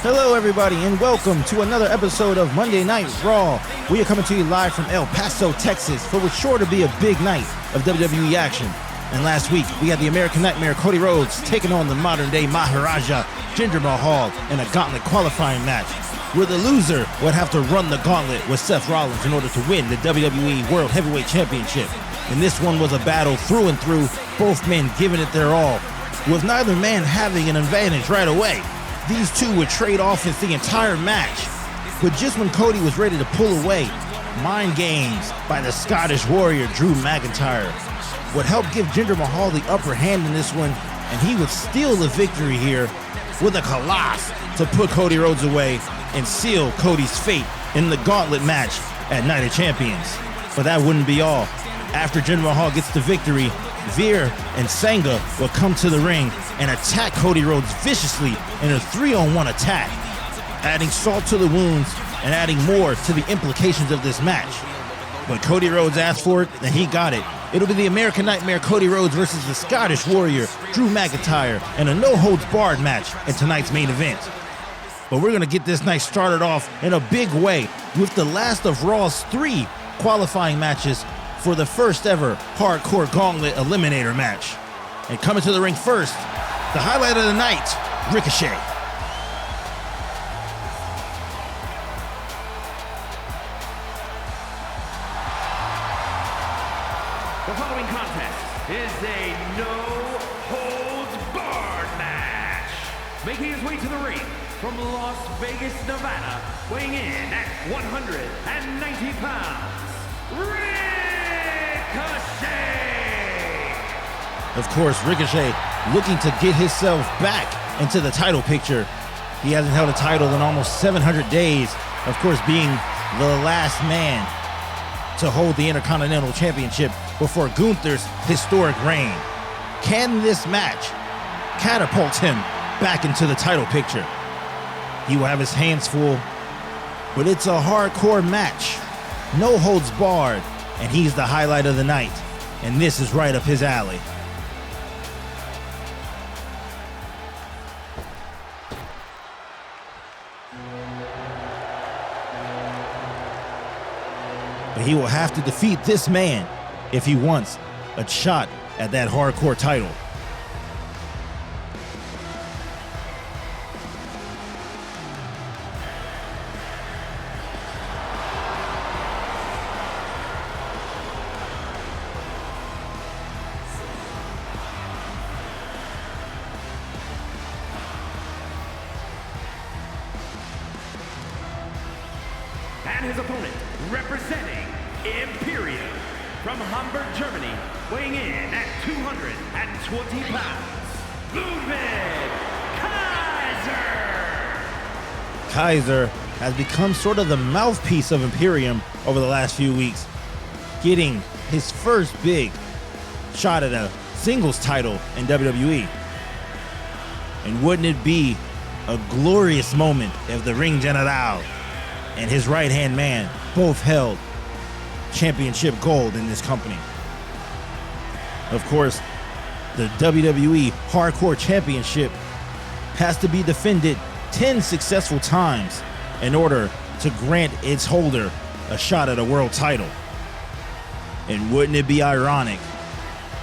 Hello everybody and welcome to another episode of Monday Night Raw. We are coming to you live from El Paso, Texas for what's sure to be a big night of WWE action. And last week we had the American Nightmare Cody Rhodes taking on the modern day Maharaja Jinder Mahal in a gauntlet qualifying match where the loser would have to run the gauntlet with Seth Rollins in order to win the WWE World Heavyweight Championship. And this one was a battle through and through, both men giving it their all, with neither man having an advantage right away. These two would trade offense the entire match, but just when Cody was ready to pull away, mind games by the Scottish Warrior Drew McIntyre would help give Jinder Mahal the upper hand in this one, and he would steal the victory here with a coloss to put Cody Rhodes away and seal Cody's fate in the gauntlet match at Night of Champions. But that wouldn't be all. After Jinder Mahal gets the victory, Veer and Sangha will come to the ring and attack Cody Rhodes viciously in a 3-on-1 attack, adding salt to the wounds and adding more to the implications of this match. But Cody Rhodes asked for it, and he got it. It'll be the American Nightmare Cody Rhodes versus the Scottish Warrior Drew McIntyre in a no-holds-barred match in tonight's main event. But we're going to get this night started off in a big way with the last of Raw's 3 qualifying matches for the first ever Hardcore Gauntlet Eliminator match. And coming to the ring first, the highlight of the night, Ricochet. The following contest is a no-holds-barred match. Making his way to the ring from Las Vegas, Nevada, weighing in at 190 pounds, Ricochet! Of course, Ricochet looking to get himself back into the title picture. He hasn't held a title in almost 700 days, of course being the last man to hold the Intercontinental Championship before Gunther's historic reign. Can this match catapult him back into the title picture? He will have his hands full, but it's a hardcore match. No holds barred, and he's the highlight of the night, and this is right up his alley. But he will have to defeat this man if he wants a shot at that hardcore title. And his opponent, representing Imperium from Hamburg, Germany, weighing in at 220 pounds, Ludwig Kaiser! Kaiser has become sort of the mouthpiece of Imperium over the last few weeks, getting his first big shot at a singles title in WWE. And wouldn't it be a glorious moment if the Ring General and his right-hand man both held championship gold in this company? Of course, the WWE Hardcore Championship has to be defended 10 successful times in order to grant its holder a shot at a world title. And wouldn't it be ironic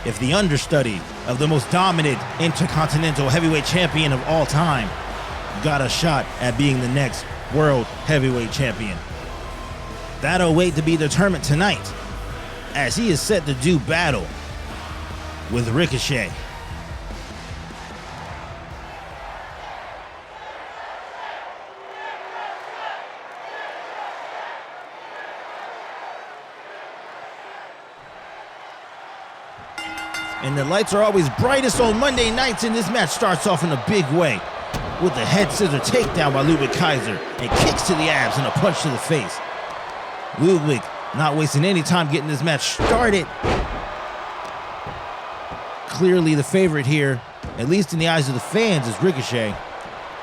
if the understudy of the most dominant Intercontinental Heavyweight Champion of all time got a shot at being the next World Heavyweight Champion? That'll wait to be determined tonight, as he is set to do battle with Ricochet. And the lights are always brightest on Monday nights, and this match starts off in a big way with a head scissor takedown by Ludwig Kaiser and kicks to the abs and a punch to the face. Ludwig not wasting any time getting this match started. Clearly the favorite here, at least in the eyes of the fans, is Ricochet.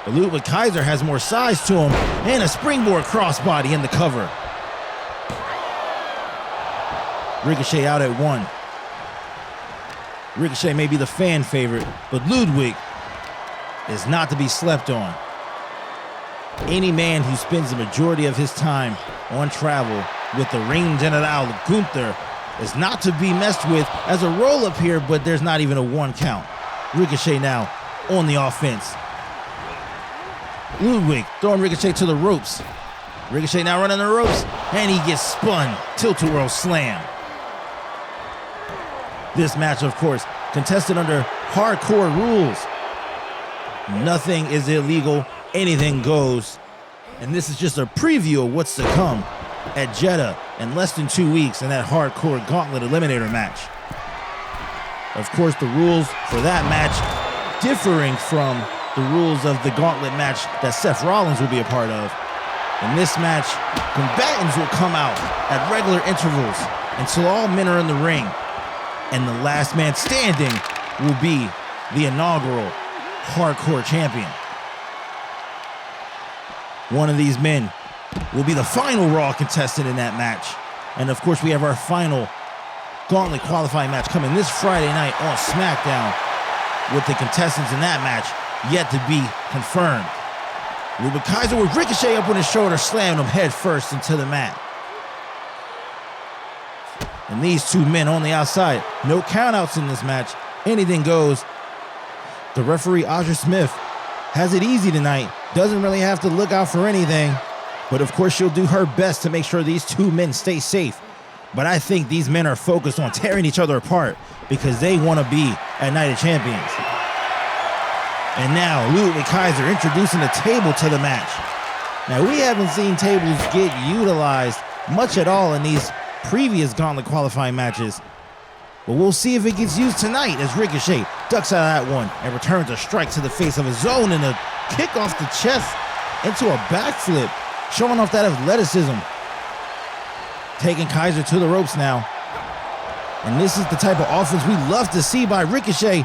But Ludwig Kaiser has more size to him, and a springboard crossbody in the cover. Ricochet out at 1. Ricochet may be the fan favorite, but Ludwig is not to be slept on. Any man who spends the majority of his time on travel with the ring general Gunther is not to be messed with as a roll-up here, but there's not even a 1 count. Ricochet now on the offense. Ludwig throwing Ricochet to the ropes. Ricochet now running the ropes, and he gets spun. Tilt-a-whirl slam. This match, of course, contested under hardcore rules. Nothing is illegal, anything goes. And this is just a preview of what's to come at Jeddah in less than 2 weeks in that hardcore gauntlet eliminator match. Of course, the rules for that match differing from the rules of the gauntlet match that Seth Rollins will be a part of. In this match, combatants will come out at regular intervals until all men are in the ring, and the last man standing will be the inaugural hardcore champion. One of these men will be the final Raw contestant in that match. And of course, we have our final gauntlet qualifying match coming this Friday night on SmackDown, with the contestants in that match yet to be confirmed. Ludwig Kaiser with Ricochet up on his shoulder, slamming him head first into the mat. And these two men on the outside, no countouts in this match, anything goes. The referee, Audra Smith, has it easy tonight, doesn't really have to look out for anything, but of course she'll do her best to make sure these two men stay safe. But I think these men are focused on tearing each other apart because they want to be at Night of Champions. And now Ludwig Kaiser introducing the table to the match. Now we haven't seen tables get utilized much at all in these previous gauntlet qualifying matches, but we'll see if it gets used tonight as Ricochet ducks out of that one and returns a strike to the face of his own and a kick off the chest into a backflip, showing off that athleticism. Taking Kaiser to the ropes now. And this is the type of offense we love to see by Ricochet.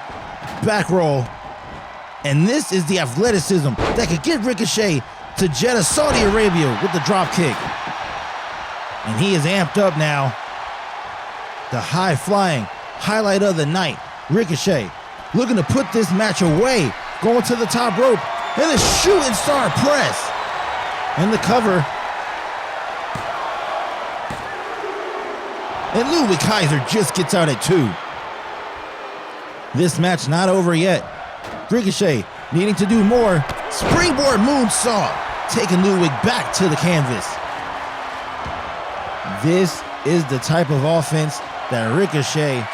Back roll. And this is the athleticism that could get Ricochet to Jeddah, Saudi Arabia with the drop kick. And he is amped up now. The high-flying highlight of the night. Ricochet looking to put this match away. Going to the top rope. And a shooting star press. And the cover. And Ludwig Kaiser just gets out at 2. This match not over yet. Ricochet needing to do more. Springboard moonsault, taking Ludwig back to the canvas. This is the type of offense that Ricochet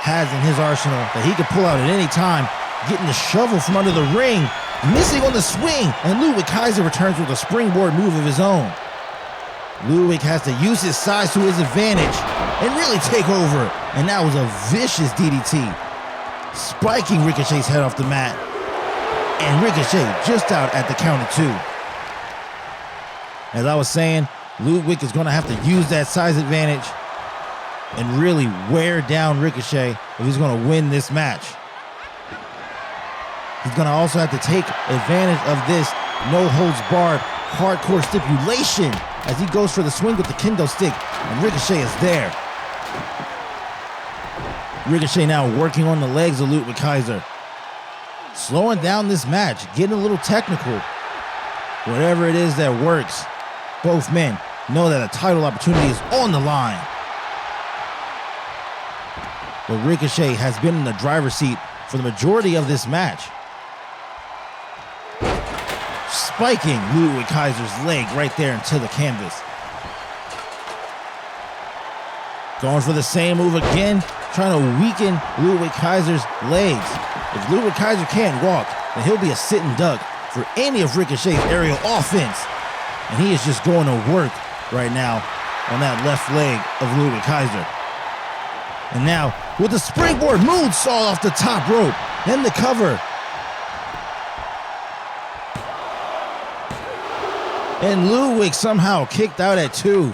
has in his arsenal that he could pull out at any time, getting the shovel from under the ring, missing on the swing, and Ludwig Kaiser returns with a springboard move of his own. Ludwig has to use his size to his advantage and really take over, and that was a vicious DDT, spiking Ricochet's head off the mat, and Ricochet just out at the count of 2. As I was saying, Ludwig is going to have to use that size advantage and really wear down Ricochet if he's going to win this match. He's going to also have to take advantage of this no-holds-barred hardcore stipulation as he goes for the swing with the kendo stick, and Ricochet is there. Ricochet now working on the legs of Ludwig Kaiser. Slowing down this match, getting a little technical. Whatever it is that works, both men know that a title opportunity is on the line. But Ricochet has been in the driver's seat for the majority of this match. Spiking Ludwig Kaiser's leg right there into the canvas. Going for the same move again, trying to weaken Ludwig Kaiser's legs. If Ludwig Kaiser can't walk, then he'll be a sitting duck for any of Ricochet's aerial offense. And he is just going to work right now on that left leg of Ludwig Kaiser. And now, with the springboard moonsault off the top rope, and the cover. And Ludwig somehow kicked out at 2.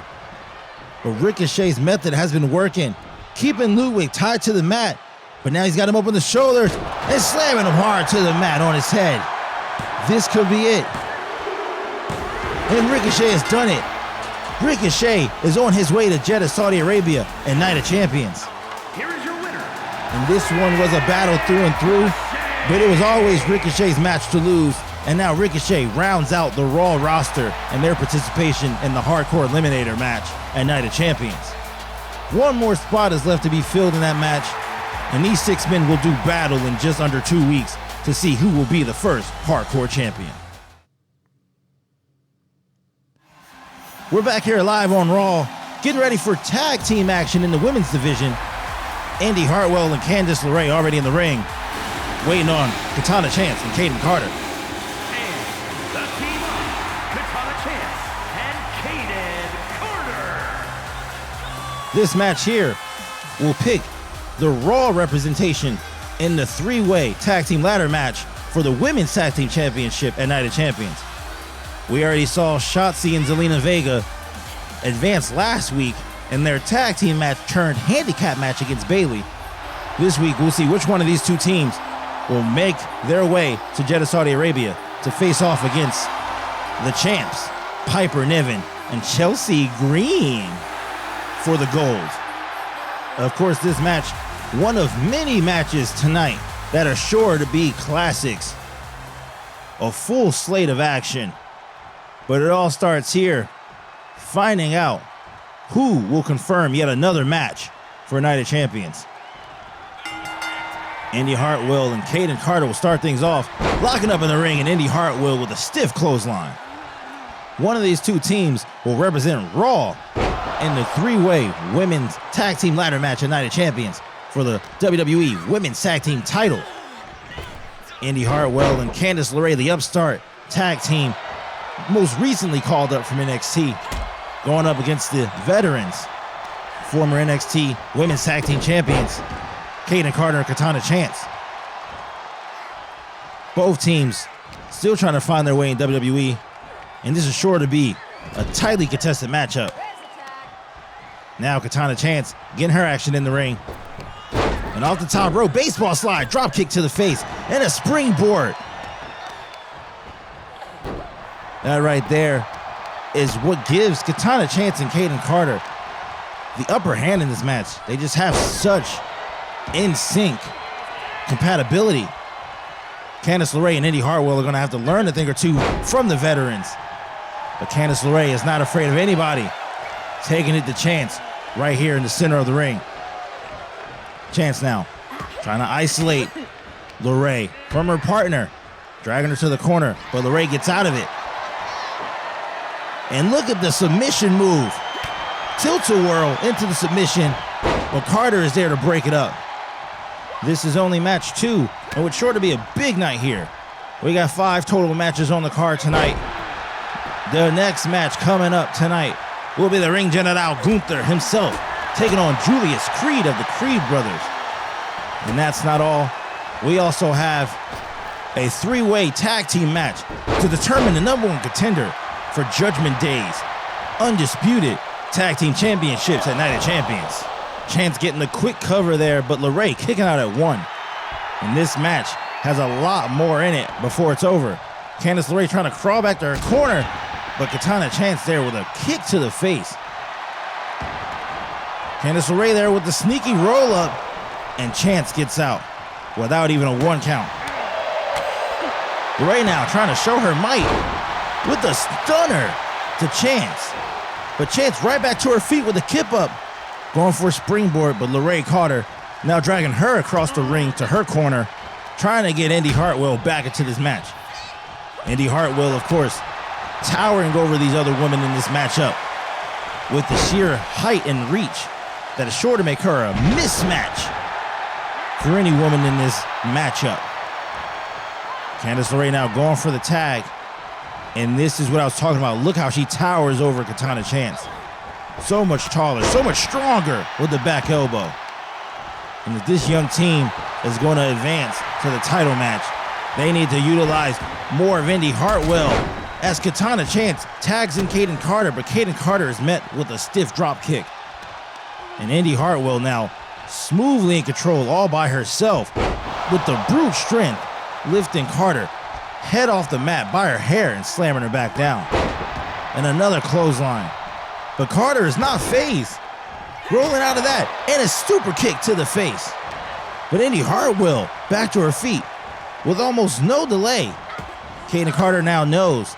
But Ricochet's method has been working, keeping Ludwig tied to the mat. But now he's got him up on the shoulders and slamming him hard to the mat on his head. This could be it. And Ricochet has done it. Ricochet is on his way to Jeddah, Saudi Arabia, and Night of Champions. Here is your winner. And this one was a battle through and through, but it was always Ricochet's match to lose. And now Ricochet rounds out the Raw roster and their participation in the Hardcore Eliminator match at Night of Champions. One more spot is left to be filled in that match, and these 6 men will do battle in just under 2 weeks to see who will be the first Hardcore champion. We're back here live on Raw, getting ready for tag team action in the women's division. Indi, Hartwell, and Candice LeRae already in the ring, waiting on Katana Chance and Kayden Carter. The team up, Katana Chance and Kayden Carter. This match here will pick the Raw representation in the 3-way tag team ladder match for the Women's Tag Team Championship at Night of Champions. We already saw Shotzi and Zelina Vega advance last week in their tag team match turned handicap match against Bayley. This week, we'll see which one of these 2 teams will make their way to Jeddah, Saudi Arabia to face off against the champs, Piper Niven and Chelsea Green, for the gold. Of course, this match, one of many matches tonight that are sure to be classics. A full slate of action. But it all starts here, finding out who will confirm yet another match for Night of Champions. Indi Hartwell and Kayden Carter will start things off, locking up in the ring, and Indi Hartwell with a stiff clothesline. One of these 2 teams will represent Raw in the 3-way women's tag team ladder match at Night of Champions for the WWE Women's Tag Team title. Indi Hartwell and Candice LeRae, the upstart tag team, most recently called up from NXT, going up against the veterans, former NXT Women's Tag Team Champions, Kayden Carter and Katana Chance. Both teams still trying to find their way in WWE, and this is sure to be a tightly contested matchup. Now Katana Chance getting her action in the ring. And off the top rope, baseball slide, drop kick to the face, and a springboard. That right there is what gives Katana Chance and Kayden Carter the upper hand in this match. They just have such in-sync compatibility. Candice LeRae and Indi Hartwell are going to have to learn a thing or 2 from the veterans. But Candice LeRae is not afraid of anybody, taking it to Chance right here in the center of the ring. Chance now trying to isolate LeRae from her partner, dragging her to the corner, but LeRae gets out of it. And look at the submission move. Tilt-a-whirl into the submission, but Carter is there to break it up. This is only match 2, and it's sure to be a big night here. We got 5 total matches on the card tonight. The next match coming up tonight will be the Ring General Gunther himself, taking on Julius Creed of the Creed Brothers. And that's not all. We also have a 3-way tag team match to determine the #1 contender for Judgment Day's undisputed tag team championships at Night of Champions. Chance getting the quick cover there, but LeRae kicking out at 1. And this match has a lot more in it before it's over. Candice LeRae trying to crawl back to her corner, but Katana Chance there with a kick to the face. Candice LeRae there with the sneaky roll-up, and Chance gets out without even a 1 count. LeRae now trying to show her might with a stunner to Chance. But Chance right back to her feet with a kip up, going for a springboard, but LeRae caught her, now dragging her across the ring to her corner, trying to get Indi Hartwell back into this match. Indi Hartwell, of course, towering over these other women in this matchup with the sheer height and reach that is sure to make her a mismatch for any woman in this matchup. Candice LeRae now going for the tag, and this is what I was talking about. Look how she towers over Katana Chance. So much taller, so much stronger with the back elbow. And if this young team is going to advance to the title match, they need to utilize more of Indi Hartwell as Katana Chance tags in Kayden Carter, but Kayden Carter is met with a stiff drop kick. And Indi Hartwell now smoothly in control all by herself with the brute strength, lifting Carter head off the mat by her hair and slamming her back down. And another clothesline. But Carter is not phased, rolling out of that, and a super kick to the face. But Indi Hartwell back to her feet with almost no delay, Kayden Carter now knows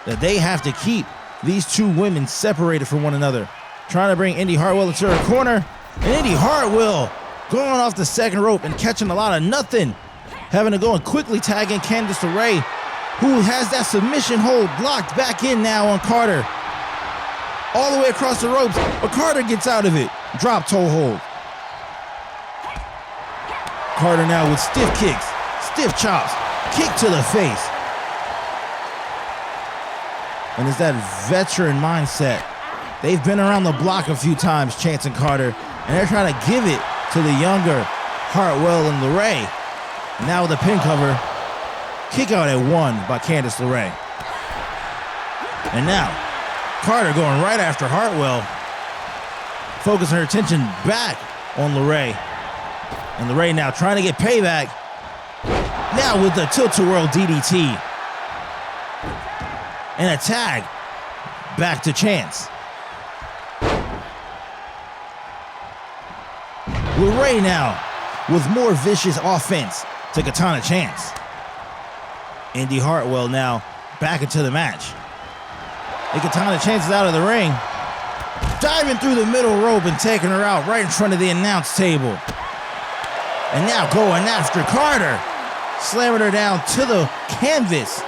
that they have to keep these two women separated from one another. Trying to bring Indi Hartwell into her corner. And Indi Hartwell going off the second rope and catching a lot of nothing. Having to go and quickly tag in Candice LeRae, who has that submission hold locked back in now on Carter. All the way across the ropes, but Carter gets out of it. Drop toe hold. Carter now with stiff kicks, stiff chops, kick to the face. And it's that veteran mindset. They've been around the block a few times, Chance and Carter, and they're trying to give it to the younger Hartwell and LeRae. And now with a pin cover, kick out at 1 by Candice LeRae. And now, Carter going right after Hartwell, focusing her attention back on LeRae. And LeRae now trying to get payback. Now with the tilt-a-whirl DDT. And a tag back to Chance. LeRae now with more vicious offense to Katana Chance. Indi Hartwell now back into the match. And Katana Chance is out of the ring, diving through the middle rope and taking her out right in front of the announce table. And now going after Carter, slamming her down to the canvas.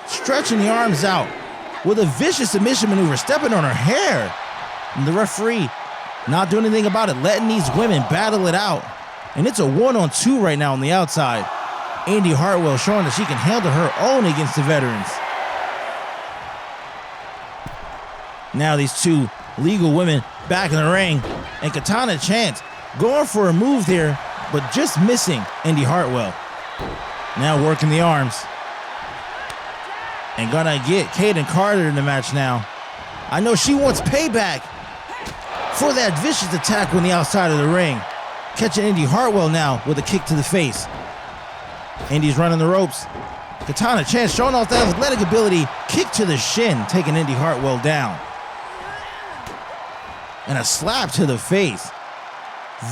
Stretching the arms out with a vicious submission maneuver, stepping on her hair. And the referee not doing anything about it, letting these women battle it out. And it's a 1-on-2 right now on the outside. Indi Hartwell showing that she can handle her own against the veterans. Now these two legal women back in the ring, and Katana Chance going for a move here, but just missing Indi Hartwell. Now working the arms. And gonna get Kayden Carter in the match now. I know she wants payback for that vicious attack on the outside of the ring. Catching Indi Hartwell now with a kick to the face. Indi's running the ropes. Katana Chance showing off that athletic ability. Kick to the shin, taking Indi Hartwell down. And a slap to the face.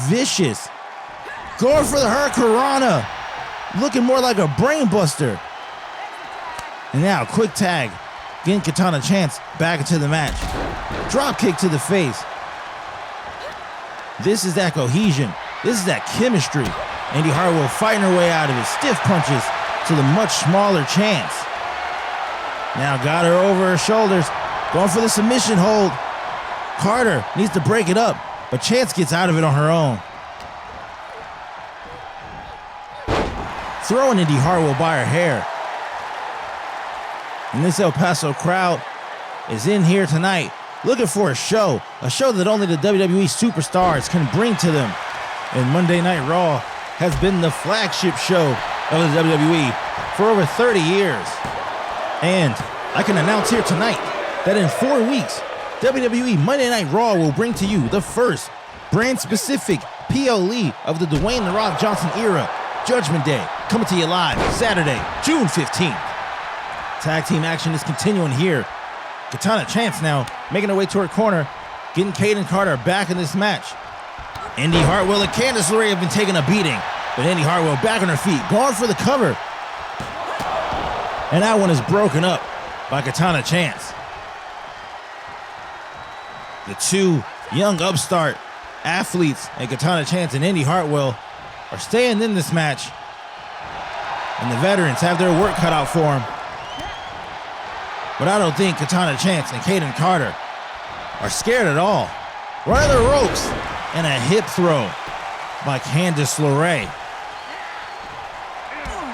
Vicious. Going for the Hurricanrana. Looking more like a brain buster. And now quick tag. Getting Katana Chance back into the match. Drop kick to the face. This is that cohesion. This is that chemistry. Indi Hartwell fighting her way out of it. Stiff punches to the much smaller Chance. Now got her over her shoulders. Going for the submission hold. Carter needs to break it up, but Chance gets out of it on her own. Throwing Indi Hartwell by her hair. And this El Paso crowd is in here tonight looking for a show that only the WWE superstars can bring to them. And Monday Night Raw has been the flagship show of the WWE for over 30 years. And I can announce here tonight that in 4 weeks, WWE Monday Night Raw will bring to you the first brand-specific PLE of the Dwayne "The Rock" Johnson era, Judgment Day, coming to you live Saturday, June 15th. Tag team action is continuing here. Katana Chance now making her way to her corner, getting Kayden Carter back in this match. Indi Hartwell and Candice LeRae have been taking a beating, but Indi Hartwell back on her feet, going for the cover. And that one is broken up by Katana Chance. The two young upstart athletes, and Katana Chance and Indi Hartwell, are staying in this match. And the veterans have their work cut out for them. But I don't think Katana Chance and Kayden Carter are scared at all. Running the ropes and a hip throw by Candice LeRae.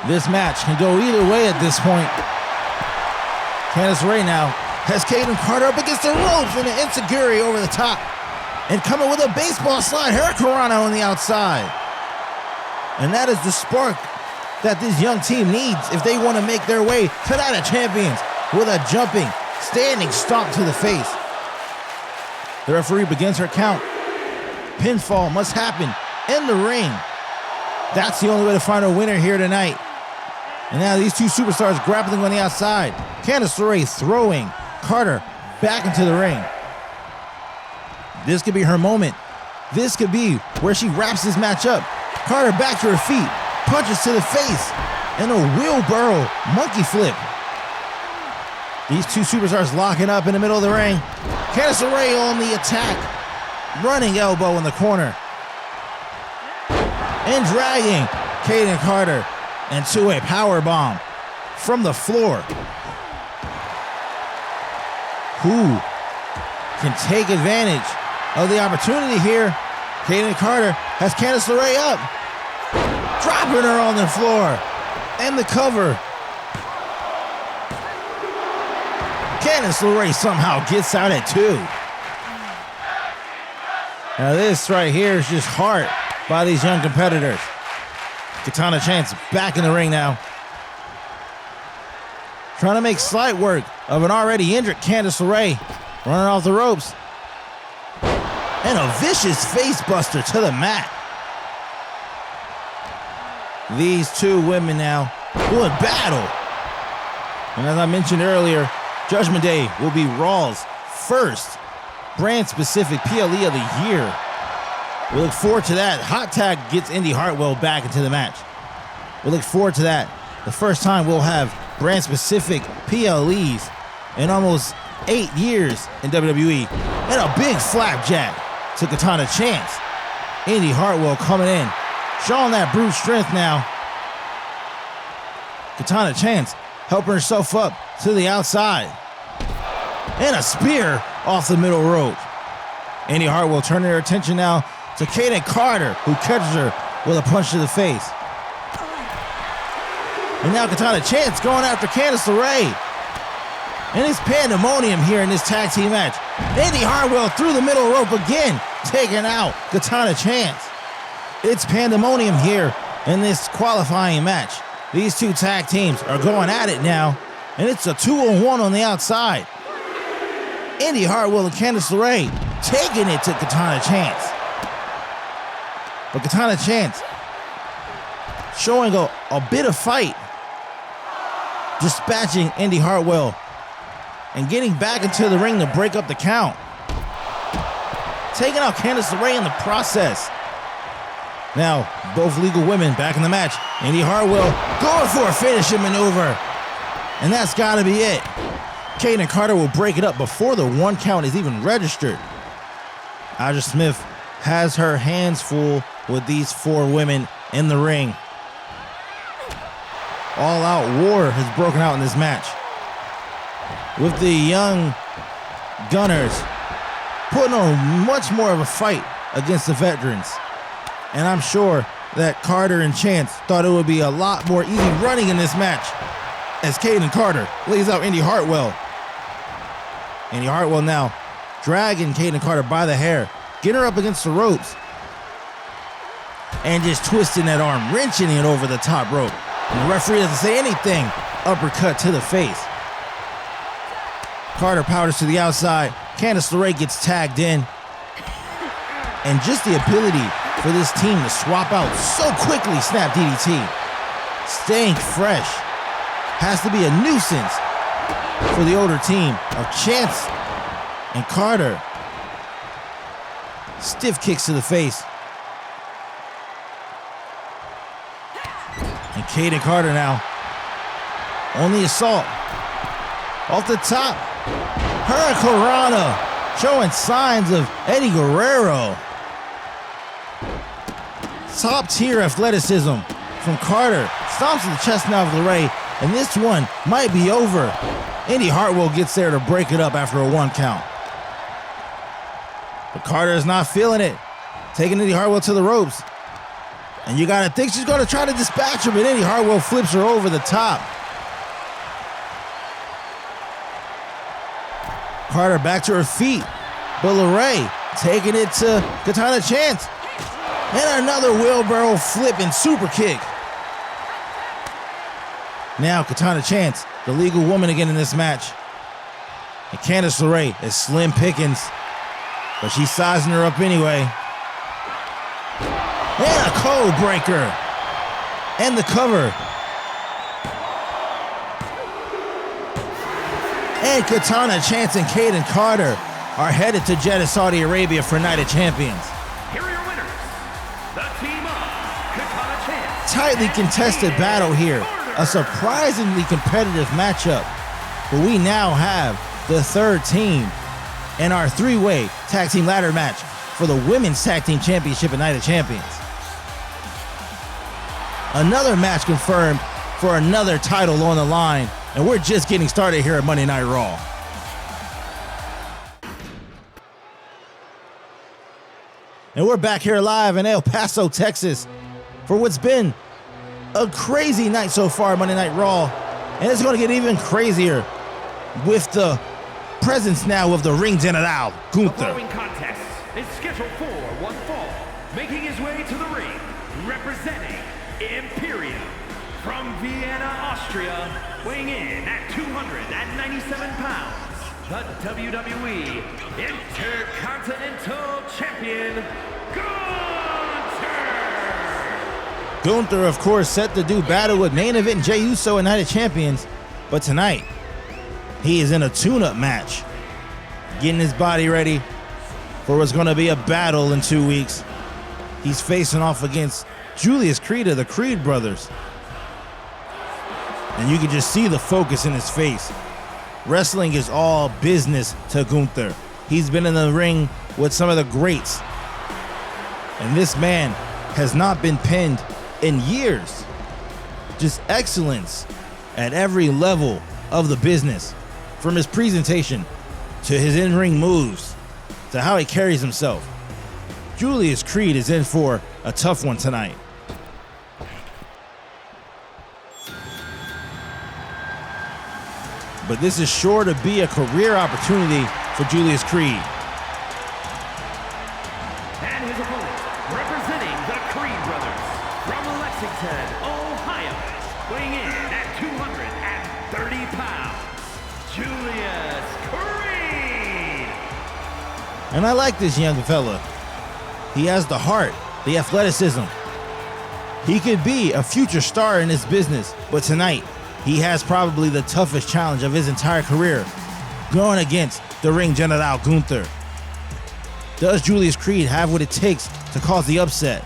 This match can go either way at this point. Candice LeRae now has Kayden Carter up against the ropes and an enziguri over the top. And coming with a baseball slide, Hurricanrana on the outside. And that is the spark that this young team needs if they want to make their way to Night of Champions with a jumping, standing stomp to the face. The referee begins her count. Pinfall must happen in the ring. That's the only way to find a winner here tonight. And now these two superstars grappling on the outside. Candice LeRae throwing Carter back into the ring. This could be her moment. This could be where she wraps this match up. Carter back to her feet. punches to the face, and a wheelbarrow monkey flip. These two superstars locking up in the middle of the ring. Candice LeRae on the attack. Running elbow in the corner. And dragging Kayden Carter into a power bomb from the floor. Who can take advantage of the opportunity here? Kayden Carter has Candice LeRae up. Dropping her on the floor. And the cover. Candice LeRae somehow gets out at 2. Now this right here is just heart by these young competitors. Katana Chance back in the ring now. Trying to make slight work of an already injured Candice LeRae. Running off the ropes. And a vicious face buster to the mat. These two women now doing battle. And as I mentioned earlier, Judgment Day will be Raw's first brand-specific PLE of the year. We look forward to that. Hot Tag gets Indi Hartwell back into the match. We look forward to that. The first time we'll have brand-specific PLEs in almost 8 years in WWE. And a big flapjack to Katana Chance. Indi Hartwell coming in, showing that brute strength now. Katana Chance helping herself up to the outside. And a spear off the middle rope. Indi Hartwell turning her attention now to Kayden Carter, who catches her with a punch to the face. And now Katana Chance going after Candice LeRae. And it's pandemonium here in this tag team match. Indi Hartwell through the middle rope again, taking out Katana Chance. It's pandemonium here in this qualifying match. These two tag teams are going at it now, and it's a 2-on-1 on the outside. Indi Hartwell and Candice LeRae taking it to Katana Chance. But Katana Chance showing a bit of fight, dispatching Indi Hartwell and getting back into the ring to break up the count. Taking out Candice LeRae in the process. Now, both legal women back in the match. Indi Hartwell going for a finishing maneuver. And that's gotta be it. Kayden Carter will break it up before the 1 count is even registered. Aja Smith has her hands full with these 4 women in the ring. All-out war has broken out in this match, with the young Gunners putting on much more of a fight against the veterans. And I'm sure that Carter and Chance thought it would be a lot more easy running in this match, as Kayden Carter lays out Indi Hartwell. Indi Hartwell now dragging Kayden Carter by the hair, getting her up against the ropes, and just twisting that arm, wrenching it over the top rope. And the referee doesn't say anything. Uppercut to the face. Carter powders to the outside. Candice LeRae gets tagged in. And just the ability for this team to swap out so quickly, snap DDT. Staying fresh has to be a nuisance for the older team of Chance and Carter. Stiff kicks to the face. And Kayden Carter now on the assault. Off the top. Hurricanrana showing signs of Eddie Guerrero. Top tier athleticism from Carter. Stomps to the chest now of LeRae. And this one might be over. Indi Hartwell gets there to break it up after a 1 count. But Carter is not feeling it. Taking Indi Hartwell to the ropes. And you gotta think she's gonna try to dispatch her, but Indi Hartwell flips her over the top. Carter back to her feet, but LeRae taking it to Katana Chance. And another wheelbarrow flip and super kick. Now Katana Chance, the legal woman again in this match. And Candice LeRae is slim pickings, but she's sizing her up anyway. And a code breaker. And the cover. And Katana Chance and Kayden Carter are headed to Jeddah, Saudi Arabia for Night of Champions. Here are your winners, the team of Katana Chance tightly contested battle here. A surprisingly competitive matchup. But we now have the third team in our three-way tag team ladder match for the Women's Tag Team Championship at Night of Champions. Another match confirmed for another title on the line, and we're just getting started here at Monday Night Raw. And we're back here live in El Paso, Texas for what's been a crazy night so far at Monday Night Raw, and it's going to get even crazier with the presence now of the Ring General, Gunther. The following contest is scheduled for one fall, making his way to the ring, representing Imperium from Vienna, Austria, weighing in at 297 pounds, the WWE Intercontinental Champion, Gunther, of course, set to do battle with main event Jey Uso and Night of Champions, but tonight, he is in a tune-up match, getting his body ready for what's going to be a battle in 2 weeks. He's facing off against Julius Creed of the Creed brothers. And you can just see the focus in his face. Wrestling is all business to Gunther. He's been in the ring with some of the greats. And this man has not been pinned in years. Just excellence at every level of the business. From his presentation to his in-ring moves to how he carries himself. Julius Creed is in for a tough one tonight. But this is sure to be a career opportunity for Julius Creed. And his opponent, representing the Creed brothers, from Lexington, Ohio, weighing in at 230 pounds, Julius Creed. And I like this young fella. He has the heart, the athleticism. He could be a future star in this business, but tonight, he has probably the toughest challenge of his entire career, going against the Ring General Gunther. Does Julius Creed have what it takes to cause the upset?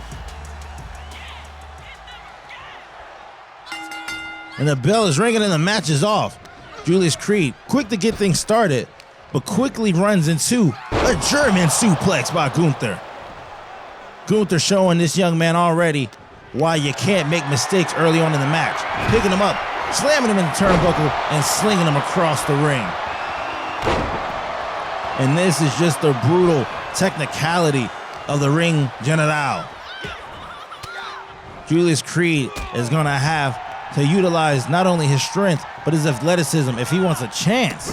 And the bell is ringing and the match is off. Julius Creed, quick to get things started, but quickly runs into a German suplex by Gunther. Gunther showing this young man already why you can't make mistakes early on in the match. Picking him up, slamming him in the turnbuckle, and slinging him across the ring. And this is just the brutal technicality of the Ring General. Julius Creed is going to have to utilize not only his strength, but his athleticism if he wants a chance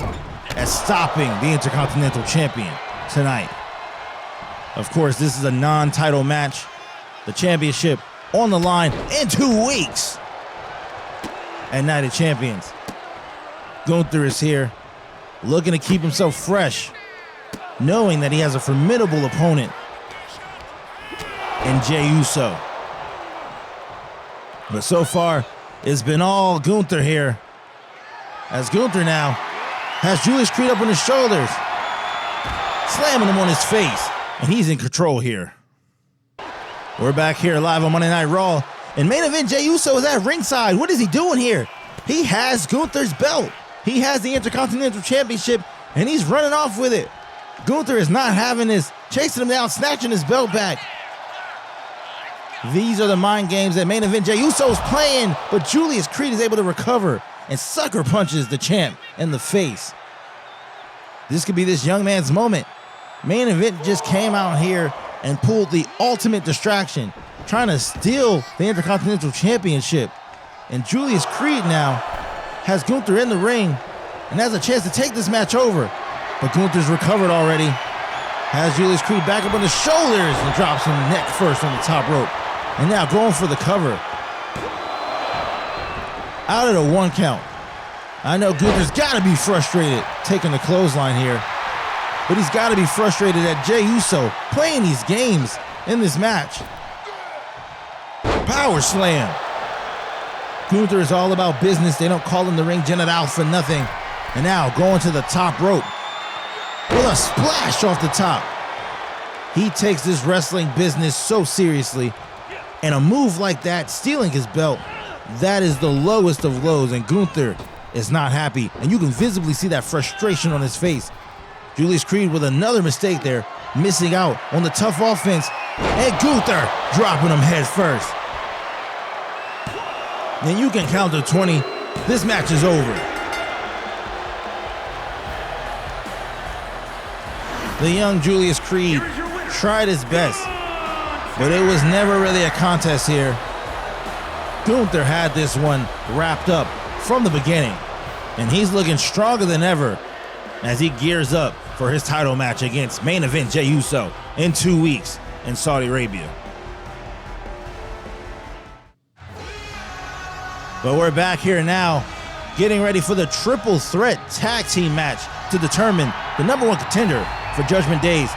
at stopping the Intercontinental Champion tonight. Of course, this is a non-title match. The championship on the line in 2 weeks at Night of Champions. Gunther is here, looking to keep himself fresh, knowing that he has a formidable opponent in Jey Uso. But so far, it's been all Gunther here, as Gunther now has Julius Creed up on his shoulders, slamming him on his face, and he's in control here. We're back here live on Monday Night Raw, and main event Jey Uso is at ringside. What is he doing here? He has Gunther's belt. He has the Intercontinental Championship, and he's running off with it. Gunther is not having this, chasing him down, snatching his belt back. These are the mind games that main event Jey Uso is playing, but Julius Creed is able to recover and sucker punches the champ in the face. This could be this young man's moment. Main event just came out here and pulled the ultimate distraction, trying to steal the Intercontinental Championship. And Julius Creed now has Gunther in the ring and has a chance to take this match over. But Gunther's recovered already. Has Julius Creed back up on the shoulders and drops him neck first on the top rope. And now going for the cover. Out of the 1 count. I know Gunther's got to be frustrated taking the clothesline here. But he's got to be frustrated at Jey Uso playing these games in this match. Power slam. Gunther is all about business. They don't call him the Ring General for nothing. And now going to the top rope with a splash off the top. He takes this wrestling business so seriously. And a move like that, stealing his belt, that is the lowest of lows, and Gunther is not happy. And you can visibly see that frustration on his face. Julius Creed with another mistake there, missing out on the tough offense, and Gunther dropping him head first. And you can count to 20. This match is over. The young Julius Creed tried his best, but it was never really a contest here. Gunther had this one wrapped up from the beginning, and he's looking stronger than ever as he gears up for his title match against main event Jey Uso in 2 weeks in Saudi Arabia. But we're back here now, getting ready for the triple threat tag team match to determine the number one contender for Judgment Day's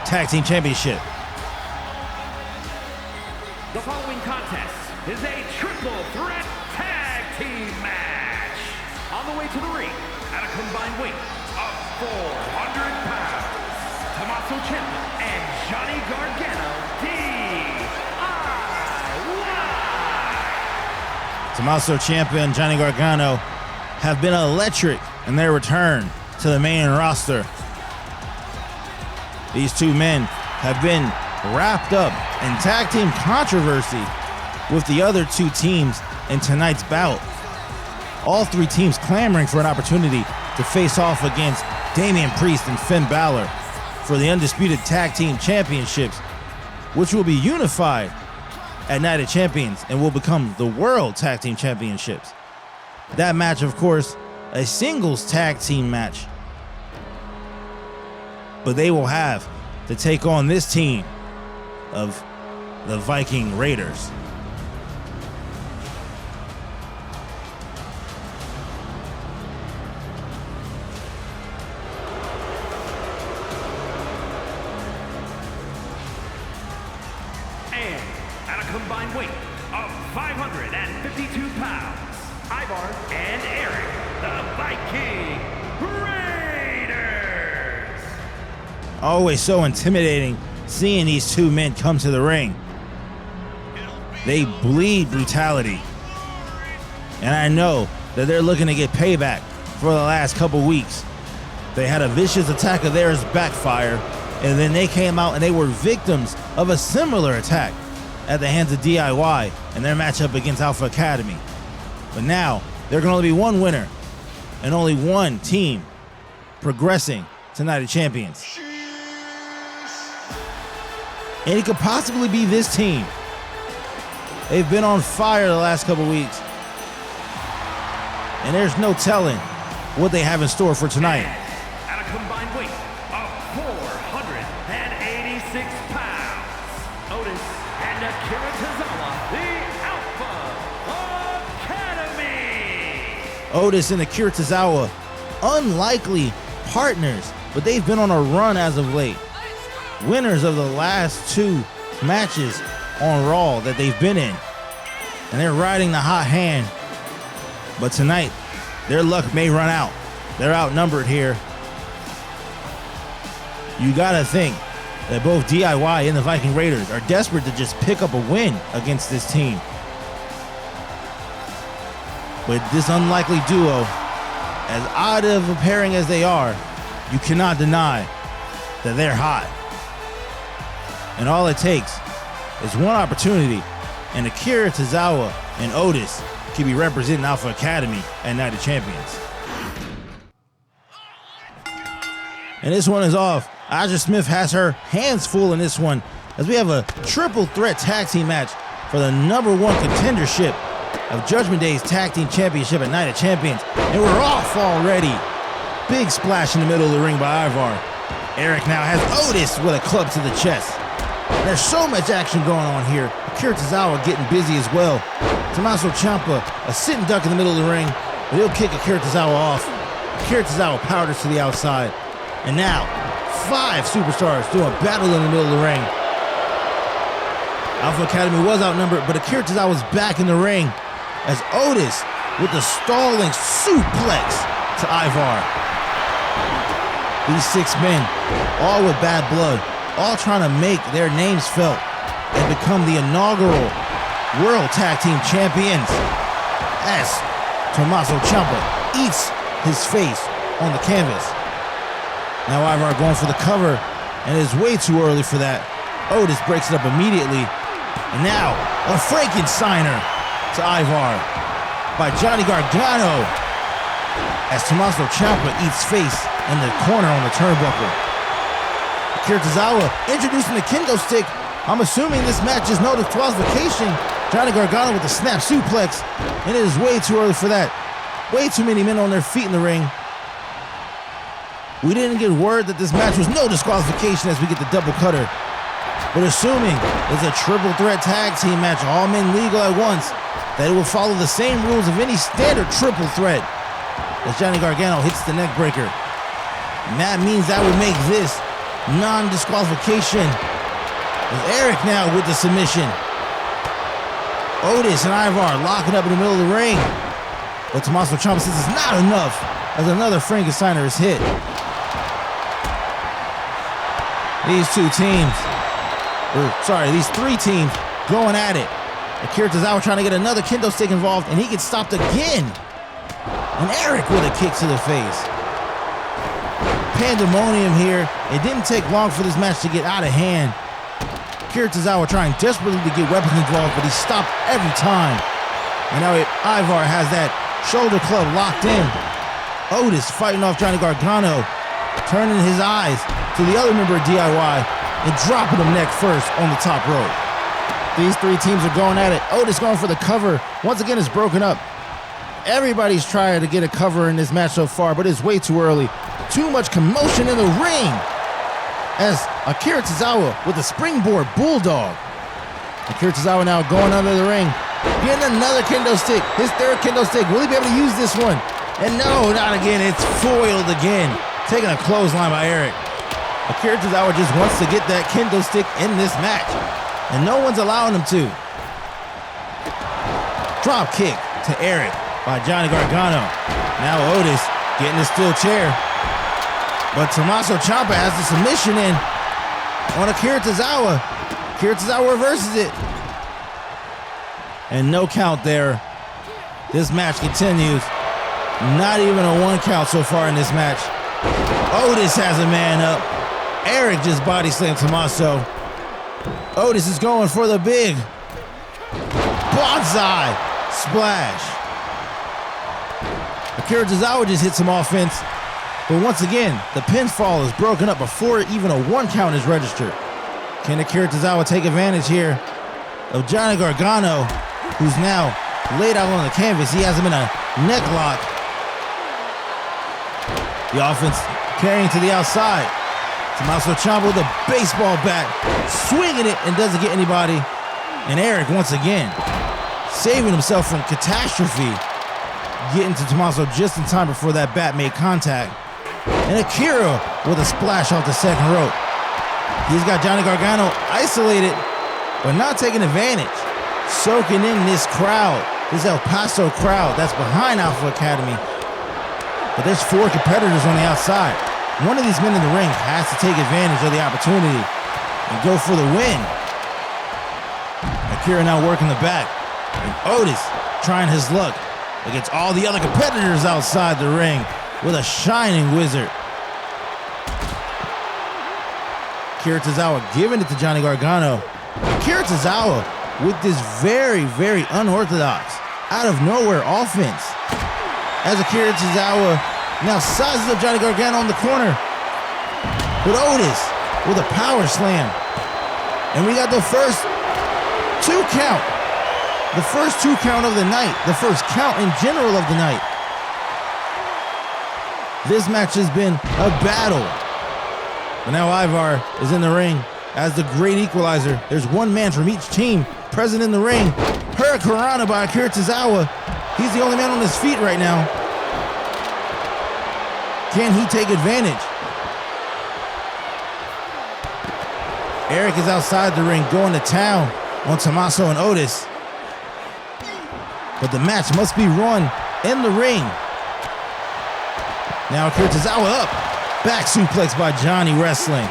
Tag Team Championship. The following contest is a triple threat tag team match. On the way to the ring, at a combined weight of 400 pounds, Tommaso Ciampa and Johnny Gargano, DIY. Tommaso Ciampa and Johnny Gargano have been electric in their return to the main roster. These two men have been wrapped up in tag team controversy with the other two teams in tonight's bout. All three teams clamoring for an opportunity to face off against Damian Priest and Finn Balor for the undisputed tag team championships, which will be unified at Night of Champions and will become the World Tag Team Championships. That match, of course, a singles tag team match, but they will have to take on this team of the Viking Raiders. And at a combined weight of 552 pounds, Ivar and Eric, the Viking Raiders. Always so intimidating seeing these two men come to the ring. They bleed brutality. And I know that they're looking to get payback for the last couple weeks. They had a vicious attack of theirs backfire, and then they came out and they were victims of a similar attack at the hands of DIY in their matchup against Alpha Academy. But now, there can only be one winner and only one team progressing to Night of Champions. And it could possibly be this team. They've been on fire the last couple weeks, and there's no telling what they have in store for tonight. At a combined weight of 486 pounds, Otis and Akira Tozawa, the Alpha Academy. Otis and Akira Tozawa, unlikely partners, but they've been on a run as of late. Winners of the last two matches on Raw that they've been in. And they're riding the hot hand. But tonight, their luck may run out. They're outnumbered here. You gotta think that both DIY and the Viking Raiders are desperate to just pick up a win against this team. But this unlikely duo, as odd of a pairing as they are, you cannot deny that they're hot. And all it takes is one opportunity, and Akira Tozawa and Otis can be representing Alpha Academy at Night of Champions. And this one is off. Aja Smith has her hands full in this one, as we have a triple threat tag team match for the number one contendership of Judgment Day's Tag Team Championship at Night of Champions. And we're off already. Big splash in the middle of the ring by Ivar. Eric now has Otis with a club to the chest. There's so much action going on here. Akira Tozawa getting busy as well. Tommaso Ciampa, a sit and duck in the middle of the ring, but he'll kick Akira Tozawa off. Akira Tozawa powders to the outside. And now, 5 superstars doing battle in the middle of the ring. Alpha Academy was outnumbered, but Akira Tozawa's back in the ring as Otis with the stalling suplex to Ivar. These 6 men, all with bad blood, all trying to make their names felt and become the inaugural World Tag Team Champions, as Tommaso Ciampa eats his face on the canvas. Now Ivar going for the cover, and it is way too early for that. Otis breaks it up immediately, and now a Frankensteiner to Ivar by Johnny Gargano as Tommaso Ciampa eats face in the corner on the turnbuckle. Akira Tozawa introducing the kendo stick. I'm assuming this match is no disqualification. Johnny Gargano with the snap suplex, and it is way too early for that. Way too many men on their feet in the ring. We didn't get word that this match was no disqualification as we get the double cutter. But assuming it's a triple threat tag team match, all men legal at once, that it will follow the same rules of any standard triple threat. As Johnny Gargano hits the neck breaker. And that means that would make this non-disqualification. With Eric now with the submission. Otis and Ivar locking up in the middle of the ring. But Tommaso Ciampa says it's not enough as another Frankensteiner is hit. These three teams going at it. Akira Tozawa trying to get another kendo stick involved, and he gets stopped again. And Eric with a kick to the face. Pandemonium here. It didn't take long for this match to get out of hand. Akira Tozawa trying desperately to get weapons involved, but he's stopped every time. And now Ivar has that shoulder club locked in. Otis fighting off Johnny Gargano, turning his eyes to the other member of DIY and dropping him neck first on the top rope. These three teams are going at it. Otis going for the cover. Once again, it's broken up. Everybody's trying to get a cover in this match so far, but it's way too early. Too much commotion in the ring as Akira Tozawa with the springboard bulldog. Akira Tozawa now going under the ring, getting another kendo stick, his third kendo stick. Will he be able to use this one? And no, not again. It's foiled again. Taking a clothesline by Eric. Akira Tozawa just wants to get that kendo stick in this match, and no one's allowing him to. Drop kick to Eric by Johnny Gargano. Now Otis getting the steel chair. But Tommaso Ciampa has the submission in on Akira Tozawa. Akira Tozawa reverses it. And no count there. This match continues. Not even a 1 count so far in this match. Otis has a man up. Eric just body slammed Tommaso. Otis is going for the big bonsai splash. Akira Tozawa just hit some offense. But once again, the pinfall is broken up before even a 1 count is registered. Can Akira Tozawa take advantage here of Johnny Gargano, who's now laid out on the canvas? He has him in a neck lock. The offense carrying to the outside. Tommaso Ciampa with a baseball bat, swinging it and doesn't get anybody. And Eric once again saving himself from catastrophe, getting to Tommaso just in time before that bat made contact. And Akira with a splash off the second rope. He's got Johnny Gargano isolated, but not taking advantage. Soaking in this crowd, this El Paso crowd that's behind Alpha Academy. But there's 4 competitors on the outside. One of these men in the ring has to take advantage of the opportunity and go for the win. Akira now working the back. And Otis trying his luck against all the other competitors outside the ring with a shining wizard. Akira Tozawa giving it to Johnny Gargano. Akira Tozawa with this very, very unorthodox, out of nowhere offense. As Akira Tozawa now sizes up Johnny Gargano on the corner. But Otis with a power slam. And we got the first 2 count. The first 2 count of the night. The first count in general of the night. This match has been a battle. But now Ivar is in the ring as the great equalizer. There's 1 man from each team present in the ring. Hurricanrana by Akira Tozawa. He's the only man on his feet right now. Can he take advantage? Eric is outside the ring going to town on Tommaso and Otis. But the match must be run in the ring. Now Akira Tozawa up. Back suplex by Johnny Wrestling.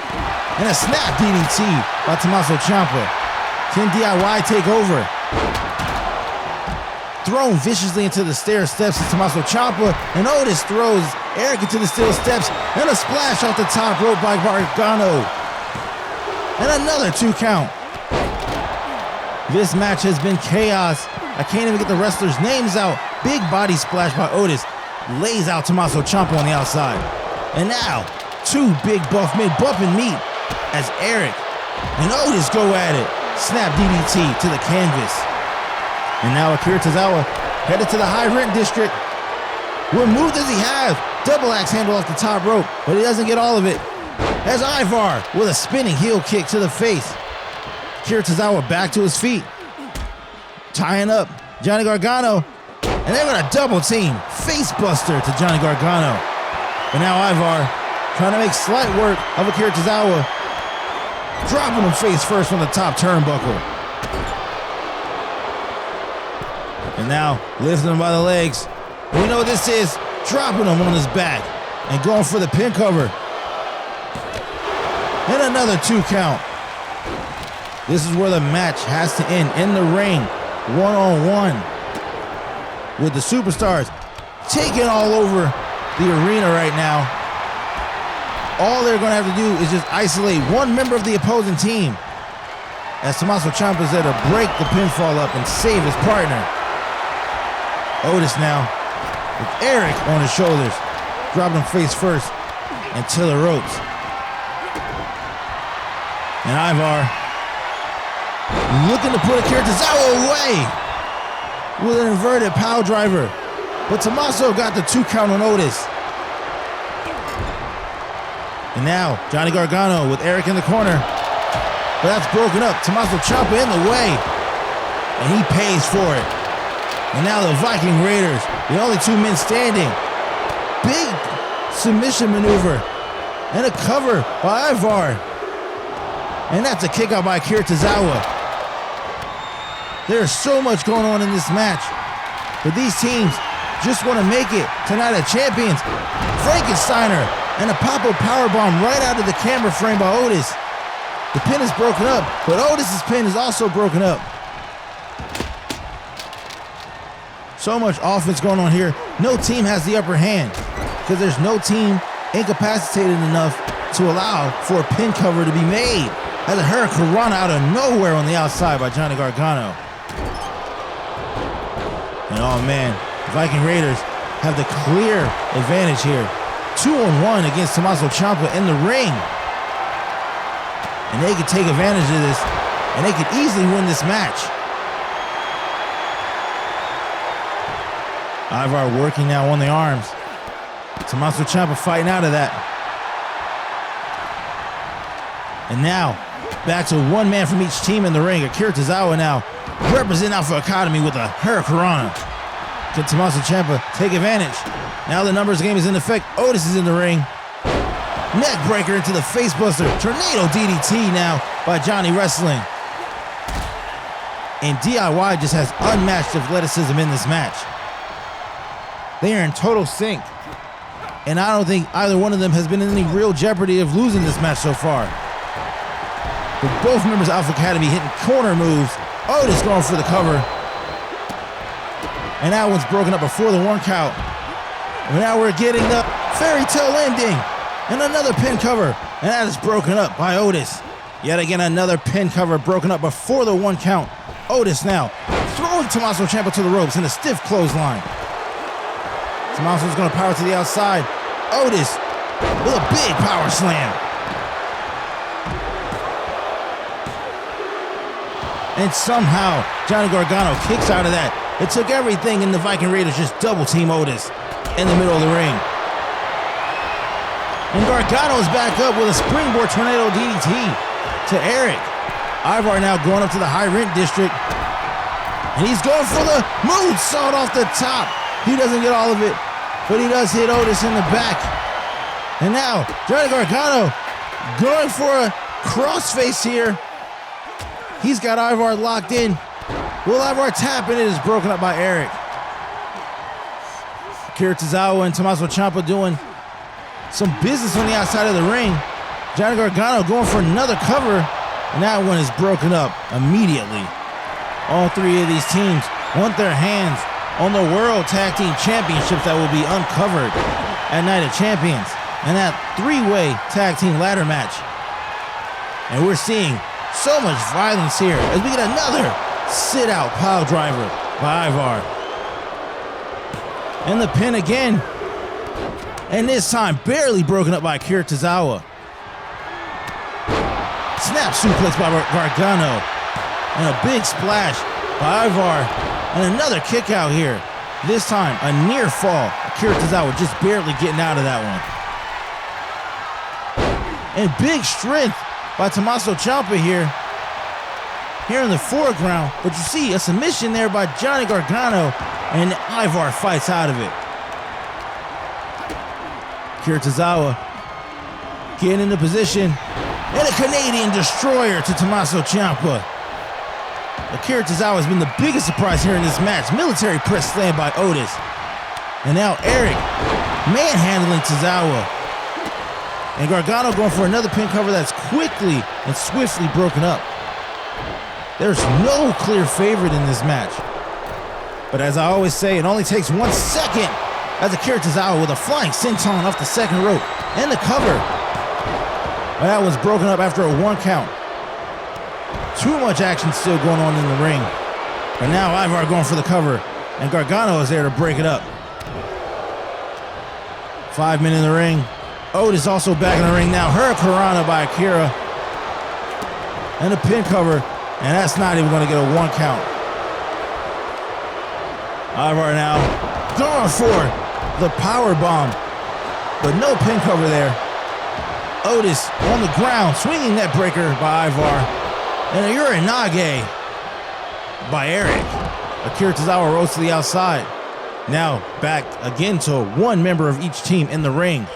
And a snap DDT by Tommaso Ciampa. Can DIY take over? thrown viciously into the stair steps of Tommaso Ciampa, and Otis throws Eric into the steel steps, and a splash off the top rope by Gargano. And another 2 count. This match has been chaos. I can't even get the wrestlers' names out. Big body splash by Otis. Lays out Tommaso Ciampa on the outside. And now, 2 big buff men bumping meat as Eric and Otis go at it. Snap DDT to the canvas. And now Akira Tozawa headed to the high rent district. What move does he have? Double axe handle off the top rope, but he doesn't get all of it. As Ivar with a spinning heel kick to the face. Akira Tozawa back to his feet. Tying up Johnny Gargano. And they're gonna double team. Face buster to Johnny Gargano. But now Ivar trying to make slight work of Akira Tozawa. Dropping him face first from the top turnbuckle. And now lifting him by the legs. We know what this is. Dropping him on his back. And going for the pin cover. And another 2 count. This is where the match has to end. In the ring. 1-on-1. With the superstars taking all over the arena right now. All they're going to have to do is just isolate one member of the opposing team. As Tommaso Ciampa is there to break the pinfall up and save his partner. Otis now with Eric on his shoulders. Dropping him face first into the ropes. And Ivar looking to put Akira Tozawa away with an inverted power driver. But Tommaso got the 2 count on Otis. And now Johnny Gargano with Eric in the corner. But that's broken up. Tommaso Ciampa in the way. And he pays for it. And now the Viking Raiders, the only 2 men standing. Big submission maneuver. And a cover by Ivar. And that's a kick out by Akira Tozawa. There's so much going on in this match. But these teams just want to make it to Night of Champions. Frankensteiner and a pop-up powerbomb right out of the camera frame by Otis. The pin is broken up, but Otis's pin is also broken up. So much offense going on here. No team has the upper hand because there's no team incapacitated enough to allow for a pin cover to be made. As a Hurricane Rana out of nowhere on the outside by Johnny Gargano. And oh man, Viking Raiders have the clear advantage here. 2-on-1 against Tommaso Ciampa in the ring. And they can take advantage of this, and they could easily win this match. Ivar working now on the arms. Tommaso Ciampa fighting out of that. And now, back to 1 man from each team in the ring. Akira Tozawa now representing Alpha Academy with a Hurricane. Can Tommaso Ciampa take advantage? Now the numbers game is in effect. Otis is in the ring. Neck breaker into the facebuster. Tornado DDT now by Johnny Wrestling. And DIY just has unmatched athleticism in this match. They are in total sync. And I don't think either one of them has been in any real jeopardy of losing this match so far. With both members of Alpha Academy hitting corner moves. Otis going for the cover. And that one's broken up before the 1 count. And now we're getting the fairy tale ending. And another pin cover. And that is broken up by Otis. Yet again, another pin cover broken up before the 1 count. Otis now throwing Tommaso Ciampa to the ropes in a stiff clothesline. Tommaso's going to power to the outside. Otis with a big power slam. And somehow, Johnny Gargano kicks out of that. It took everything, and the Viking Raiders just double team Otis in the middle of the ring. And Gargano's back up with a springboard tornado DDT to Eric. Ivar now going up to the high rent district. And he's going for the moonsault off the top. He doesn't get all of it, but he does hit Otis in the back. And now, Johnny Gargano going for a crossface here. He's got Ivar locked in. Will Ivar tap, and it is broken up by Eric. Akira Tozawa and Tommaso Ciampa doing some business on the outside of the ring. Johnny Gargano going for another cover, and that one is broken up immediately. All 3 of these teams want their hands on the World Tag Team Championships that will be uncovered at Night of Champions and that 3-way tag team ladder match. And we're seeing so much violence here as we get another sit-out pile driver by Ivar. And the pin again. And this time barely broken up by Akira Tozawa. Snap suplex by Gargano. And a big splash by Ivar. And another kick out here. This time a near fall. Akira Tozawa just barely getting out of that one. And big strength by Tommaso Ciampa here in the foreground. But you see a submission there by Johnny Gargano. And Ivar fights out of it. Akira Tozawa getting into position. And a Canadian destroyer to Tommaso Ciampa. Akira Tozawa has been the biggest surprise here in this match. Military press slam by Otis. And now Eric manhandling Tozawa. And Gargano going for another pin cover that's quickly and swiftly broken up. There's no clear favorite in this match. But as I always say, it only takes 1 second as Akira Tozawa with a flying senton off the second rope and the cover. But that was broken up after a 1 count. Too much action still going on in the ring. But now Ivar going for the cover, and Gargano is there to break it up. 5 men in the ring. Otis also back in the ring now. Hurricanrana by Akira. And a pin cover, and that's not even going to get a 1 count. Ivar now going for the power bomb, but no pin cover there. Otis on the ground, swinging that breaker by Ivar, and a Uranage by Eric. Akira Tozawa rolls to the outside. Now back again to one member of each team in the ring.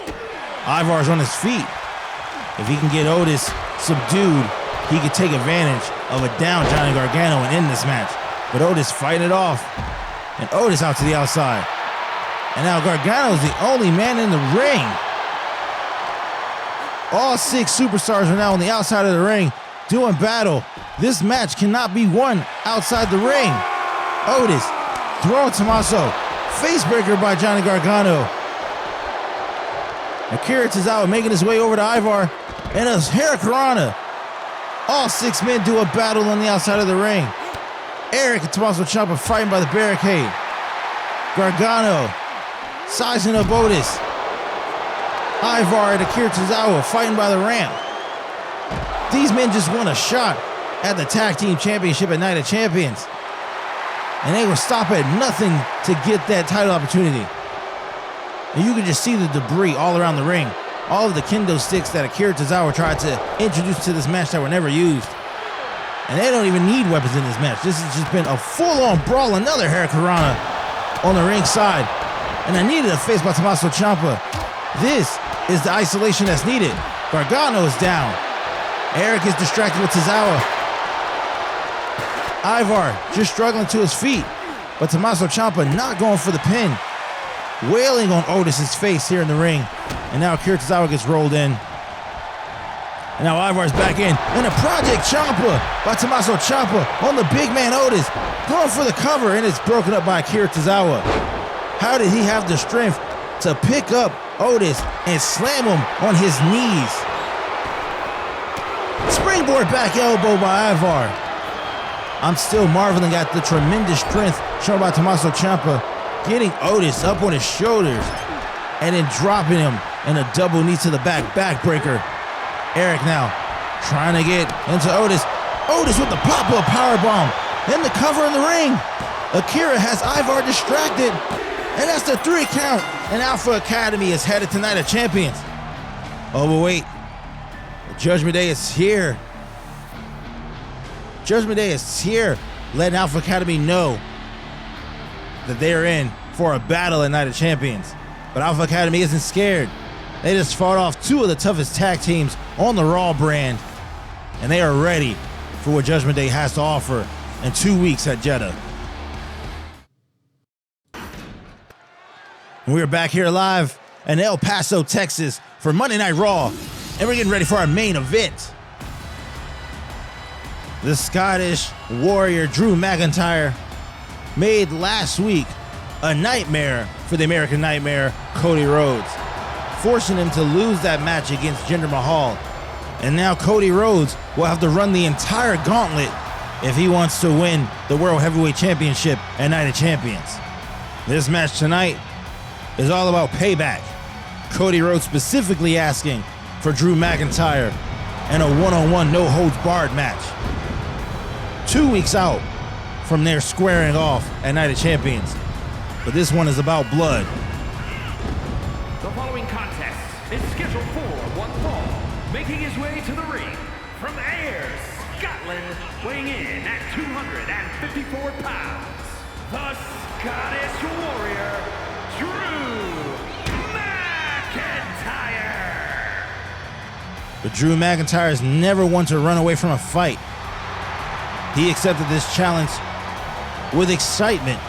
Ivar's on his feet. If he can get Otis subdued, he could take advantage of a down Johnny Gargano and end this match. But Otis fighting it off. And Otis out to the outside. And now Gargano's the only man in the ring. All 6 superstars are now on the outside of the ring doing battle. This match cannot be won outside the ring. Otis throwing Tommaso. Facebreaker by Johnny Gargano. Akira Tozawa making his way over to Ivar. And a Hurricanrana. All 6 men do a battle on the outside of the ring. Eric and Tommaso Ciampa fighting by the barricade. Gargano sizing up Otis. Ivar and Akira Tozawa fighting by the ramp. These men just won a shot at the Tag Team Championship at Night of Champions. And they will stop at nothing to get that title opportunity. And you can just see the debris all around the ring. All of the kendo sticks that Akira Tozawa tried to introduce to this match that were never used. And they don't even need weapons in this match. This has just been a full-on brawl. Another Hurricanrana on the ringside. And I needed a face by Tommaso Ciampa. This is the isolation that's needed. Gargano is down. Eric is distracted with Tozawa. Ivar just struggling to his feet. But Tommaso Ciampa not going for the pin. Wailing on Otis's face here in the ring. And now Akira Tozawa gets rolled in. And now Ivar's back in. And a Project Ciampa by Tommaso Ciampa on the big man Otis. Going for the cover, and it's broken up by Akira Tozawa. How did he have the strength to pick up Otis and slam him on his knees? Springboard back elbow by Ivar. I'm still marveling at the tremendous strength shown by Tommaso Ciampa, getting Otis up on his shoulders and then dropping him in a double knee to the backbreaker. Eric now trying to get into Otis. Otis with the pop-up powerbomb and the cover in the ring. Akira has Ivar distracted, and that's the 3 count. And Alpha Academy is headed to Night of Champions. Oh, but wait. Judgment Day is here. Judgment Day is here, letting Alpha Academy know that they're in for a battle at Night of Champions. But Alpha Academy isn't scared. They just fought off 2 of the toughest tag teams on the Raw brand, and they are ready for what Judgment Day has to offer in 2 weeks at Jeddah. And we're back here live in El Paso, Texas for Monday Night Raw, and we're getting ready for our main event. The Scottish Warrior Drew McIntyre made last week a nightmare for the American Nightmare, Cody Rhodes, forcing him to lose that match against Jinder Mahal. And now Cody Rhodes will have to run the entire gauntlet if he wants to win the World Heavyweight Championship at Night of Champions. This match tonight is all about payback. Cody Rhodes specifically asking for Drew McIntyre and a one-on-one no-holds-barred match. 2 weeks out from their squaring off at Night of Champions. But this one is about blood. The following contest is scheduled for one fall. Making his way to the ring from Ayr, Scotland, weighing in at 254 pounds, the Scottish Warrior, Drew McIntyre. But Drew McIntyre is never one to run away from a fight. He accepted this challenge with excitement,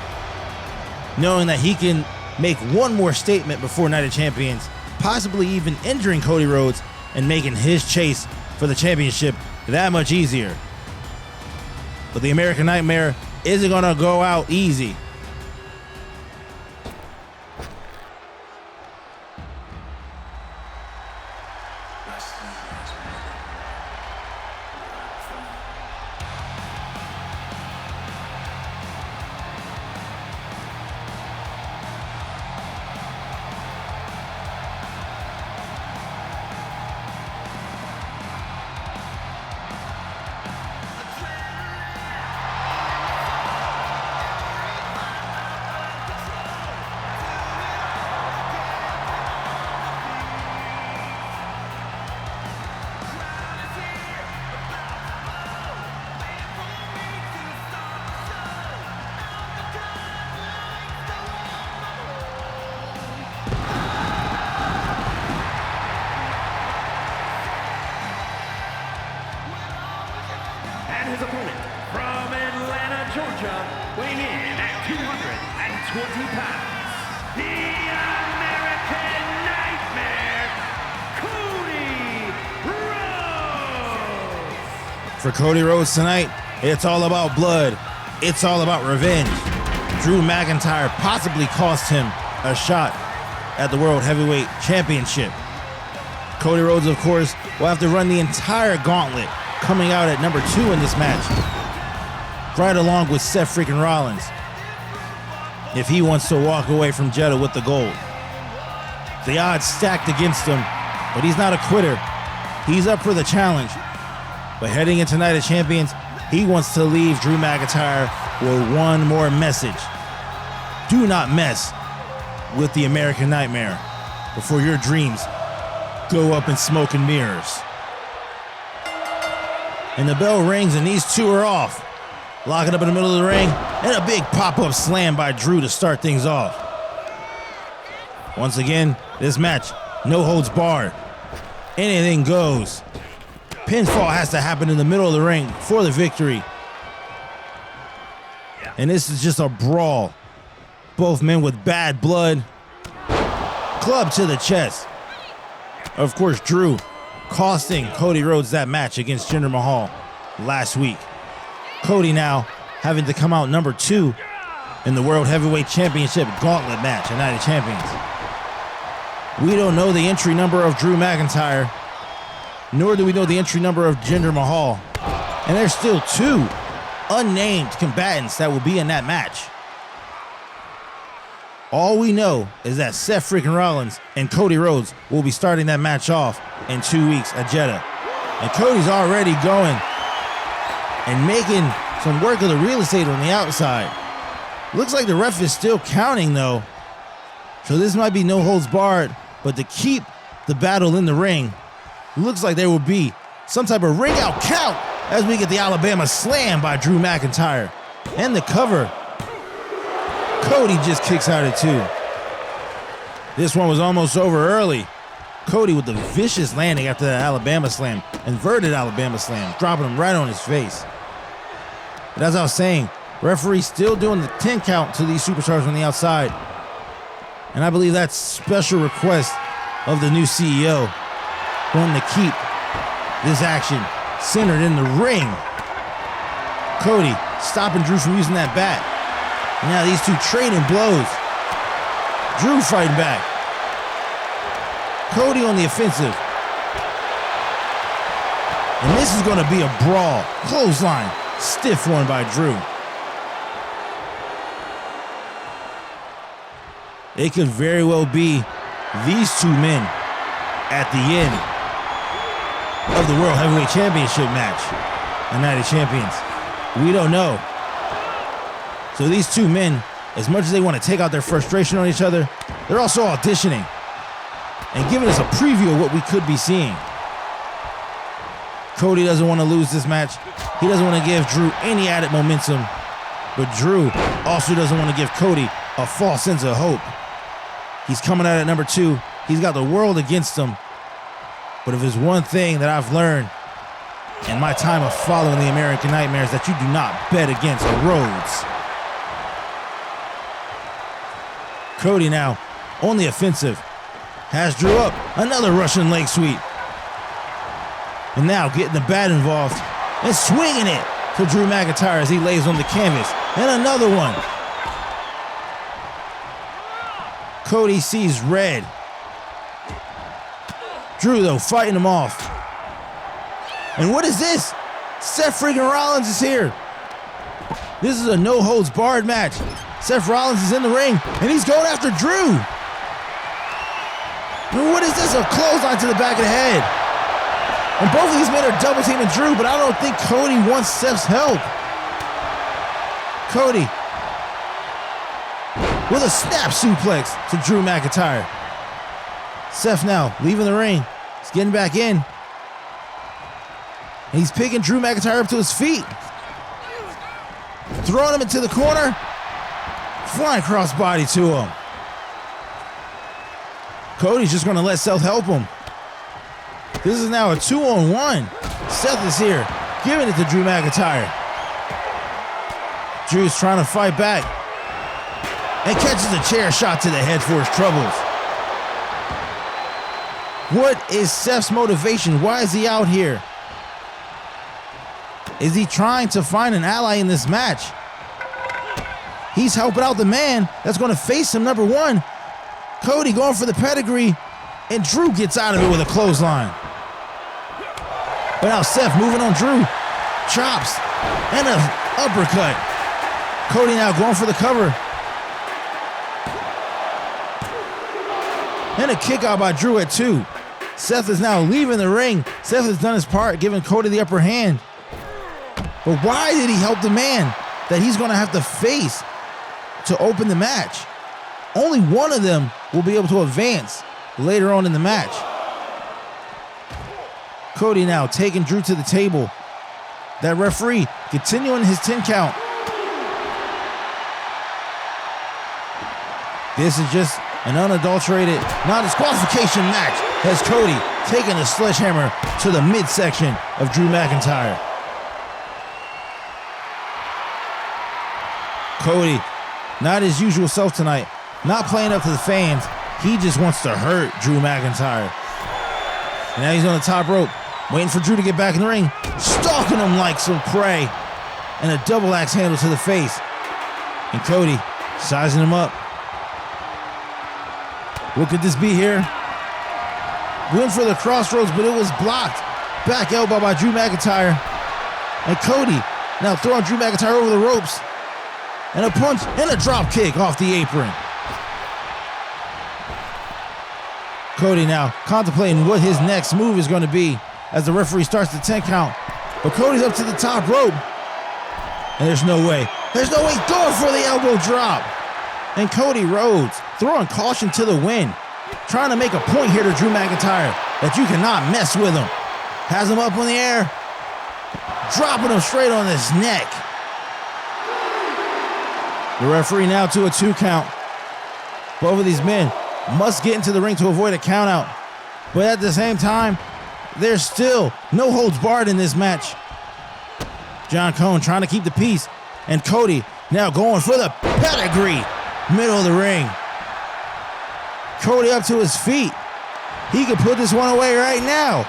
knowing that he can make one more statement before Night of Champions, possibly even injuring Cody Rhodes and making his chase for the championship that much easier. But the American Nightmare isn't gonna go out easy. His opponent from Atlanta, Georgia, weighing in at 220 pounds, the American Nightmare, Cody Rhodes. For Cody Rhodes tonight, it's all about blood. It's all about revenge. Drew McIntyre possibly cost him a shot at the World Heavyweight Championship. Cody Rhodes, of course, will have to run the entire gauntlet, coming out at number 2 in this match, right along with Seth freaking Rollins, if he wants to walk away from Jeddah with the gold. The odds stacked against him, but he's not a quitter. He's up for the challenge. But heading into Night of Champions, he wants to leave Drew McIntyre with one more message. Do not mess with the American Nightmare before your dreams go up in smoke and mirrors. And the bell rings and these two are off. Locking up in the middle of the ring, and a big pop-up slam by Drew to start things off. Once again, this match, no holds barred. Anything goes. Pinfall has to happen in the middle of the ring for the victory. And this is just a brawl. Both men with bad blood. Club to the chest. Of course, Drew costing Cody Rhodes that match against Jinder Mahal last week. Cody now having to come out number 2 in the World Heavyweight Championship Gauntlet match at Night of Champions. We don't know the entry number of Drew McIntyre, nor do we know the entry number of Jinder Mahal. And there's still 2 unnamed combatants that will be in that match. All we know is that Seth freaking Rollins and Cody Rhodes will be starting that match off in 2 weeks at Jeddah. And Cody's already going and making some work of the real estate on the outside. Looks like the ref is still counting though. So this might be no holds barred, but to keep the battle in the ring, looks like there will be some type of ring out count as we get the Alabama slam by Drew McIntyre. And the cover. Cody just kicks out at 2. This one was almost over early. Cody with the vicious landing after that Alabama slam, inverted Alabama slam, dropping him right on his face. But as I was saying, referee still doing the 10 count to these superstars on the outside. And I believe that's special request of the new CEO, wanting to keep this action centered in the ring. Cody stopping Drew from using that bat. Now these two trading blows. Drew fighting back. Cody on the offensive. And this is going to be a brawl. Clothesline. Stiff one by Drew. It could very well be these two men at the end of the World Heavyweight Championship match. A Night of Champions. We don't know. So these two men, as much as they want to take out their frustration on each other, they're also auditioning and giving us a preview of what we could be seeing. Cody doesn't want to lose this match. He doesn't want to give Drew any added momentum. But Drew also doesn't want to give Cody a false sense of hope. He's coming out at number 2. He's got the world against him. But if there's one thing that I've learned in my time of following the American Nightmares, that you do not bet against Rhodes. Cody now on the offensive. Has Drew up. Another Russian leg sweep. And now getting the bat involved and swinging it to Drew McIntyre as he lays on the canvas. And another one. Cody sees red. Drew, though, fighting him off. And what is this? Seth freaking Rollins is here. This is a no-holds-barred match. Seth Rollins is in the ring, and he's going after Drew. And what is this? A clothesline to the back of the head. And both of these men are double-teaming Drew, but I don't think Cody wants Seth's help. Cody with a snap suplex to Drew McIntyre. Seth now leaving the ring. He's getting back in. And he's picking Drew McIntyre up to his feet. Throwing him into the corner. Flying crossbody to him. Cody's just going to let Seth help him. This is now a 2-on-1. Seth is here, giving it to Drew McIntyre. Drew's trying to fight back and catches a chair shot to the head for his troubles. What is Seth's motivation? Why is he out here? Is he trying to find an ally in this match? He's helping out the man that's going to face him, number 1. Cody going for the pedigree, and Drew gets out of it with a clothesline. But now Seth moving on Drew. Chops and an uppercut. Cody now going for the cover. And a kick out by Drew at 2. Seth is now leaving the ring. Seth has done his part, giving Cody the upper hand. But why did he help the man that he's going to have to face to open the match? Only one of them will be able to advance later on in the match. Cody now taking Drew to the table. That referee continuing his 10 count. This is just an unadulterated non-disqualification match as Cody taking the sledgehammer to the midsection of Drew McIntyre. Cody, not his usual self tonight, not playing up to the fans. He just wants to hurt Drew McIntyre. And now he's on the top rope, waiting for Drew to get back in the ring, stalking him like some prey, and a double axe handle to the face. And Cody sizing him up. What could this be here? Went for the crossroads, but it was blocked. Back elbow by Drew McIntyre. And Cody now throwing Drew McIntyre over the ropes. And a punch and a drop kick off the apron. Cody now contemplating what his next move is going to be as the referee starts the 10 count. But Cody's up to the top rope. And there's no way. There's no way he's going for the elbow drop. And Cody Rhodes throwing caution to the wind. Trying to make a point here to Drew McIntyre that you cannot mess with him. Has him up in the air. Dropping him straight on his neck. The referee now to a 2 count. Both of these men must get into the ring to avoid a count out. But at the same time, there's still no holds barred in this match. John Cone trying to keep the peace. And Cody now going for the pedigree. Middle of the ring. Cody up to his feet. He could put this one away right now.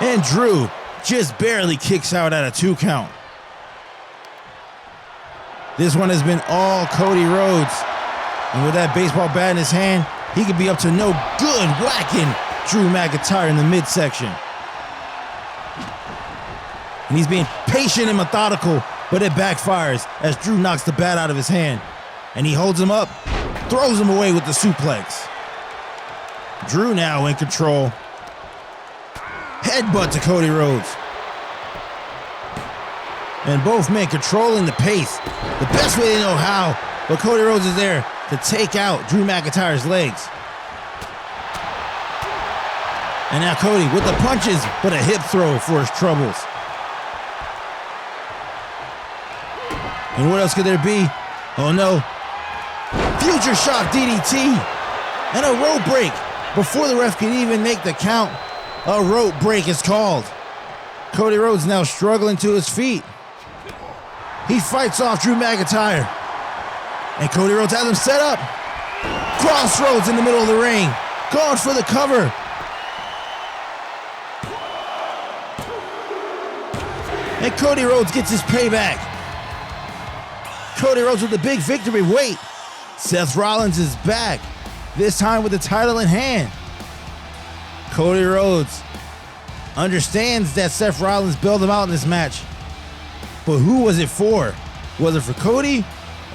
And Drew just barely kicks out at a 2 count. This one has been all Cody Rhodes. And with that baseball bat in his hand, he could be up to no good whacking Drew McIntyre in the midsection. And he's being patient and methodical, but it backfires as Drew knocks the bat out of his hand. And he holds him up, throws him away with the suplex. Drew now in control. Headbutt to Cody Rhodes. And both men controlling the pace the best way they know how, but Cody Rhodes is there to take out Drew McIntyre's legs. And now Cody with the punches, but a hip throw for his troubles. And what else could there be? Oh no. Future shock DDT. And a rope break. Before the ref can even make the count, a rope break is called. Cody Rhodes now struggling to his feet. He fights off Drew McIntyre. And Cody Rhodes has him set up. Crossroads in the middle of the ring. Going for the cover. And Cody Rhodes gets his payback. Cody Rhodes with the big victory. Wait, Seth Rollins is back. This time with the title in hand. Cody Rhodes understands that Seth Rollins bailed him out in this match. But who was it for? Was it for Cody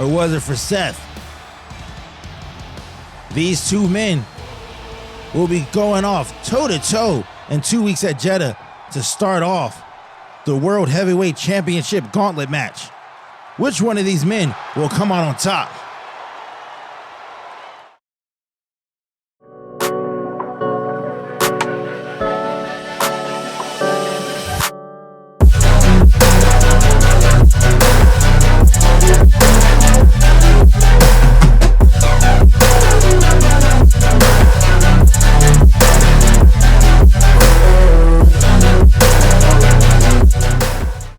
or was it for Seth? These two men will be going off toe-to-toe in 2 weeks at Jeddah to start off the World Heavyweight Championship Gauntlet match. Which one of these men will come out on top?